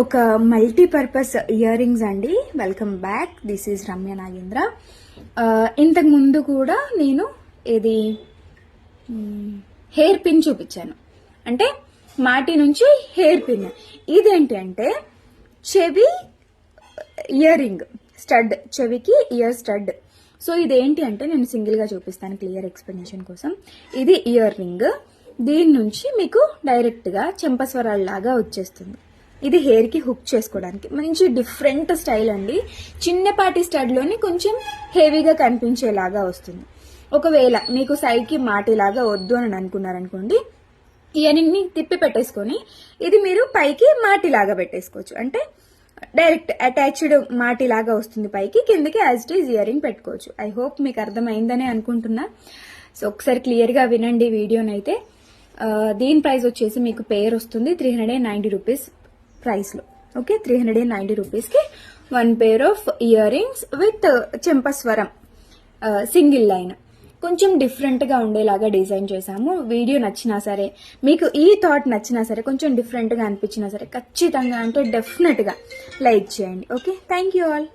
ఒక multipurpose ear rings అండి. Welcome back, this is Ramya Nagendra. ఇంతకు ముందు కూడా నేను ఇది హెయిర్ పిన్ చూపించాను, అంటే మాటి నుంచి హెయిర్ పిన్. ఇదేంటి అంటే చెవి ఇయర్ రింగ్ స్టడ్, చెవికి ఇయర్ స్టడ్. సో ఇదేంటి అంటే నేను సింగిల్ గా చూపిస్తాను క్లియర్ ఎక్స్ప్లెనేషన్ కోసం. ఇది ఇయర్ రింగ్, దీని నుంచి మీకు డైరెక్ట్ గా చెంపస్వరాల్లాగా వచ్చేస్తుంది. ఇది హెయిర్ కి హుక్ చేసుకోవడానికి మంచి డిఫరెంట్ స్టైల్ అండి. చిన్నపాటి స్టడ్ లోని కొంచెం హెవీగా కనిపించేలాగా వస్తుంది. ఒకవేళ మీకు సైడ్ కి మాటిలాగా వద్దు అని అనుకున్నారనుకోండి, ఇయరింగ్ ని తిప్పి పెట్టేసుకొని ఇది మీరు పైకి మాటిలాగా పెట్టేసుకోవచ్చు. అంటే డైరెక్ట్ అటాచ్డ్ మాటిలాగా వస్తుంది పైకి, కిందకి యాజ్ ఇట్ ఈజ్ ఇయరింగ్ పెట్టుకోవచ్చు. ఐ హోప్ మీకు అర్థమైందనే అనుకుంటున్నా. సో ఒకసారి క్లియర్ గా వినండి వీడియోనైతే. దీని ప్రైస్ వచ్చేసి మీకు పేర్ వస్తుంది 390 రూపీస్ ప్రైస్ లో. ఓకే, 390 రూపీస్ కి 1 pair of earrings with చెంపస్వరం సింగిల్ లైన్. కొంచెం డిఫరెంట్ గా ఉండేలాగా డిజైన్ చేశాము. వీడియో నచ్చినా సరే, మీకు ఈ థాట్ నచ్చినా సరే, కొంచెం డిఫరెంట్ గా అనిపించినా సరే ఖచ్చితంగా అంటే డెఫినెట్ గా లైక్ చేయండి. Okay, thank you all.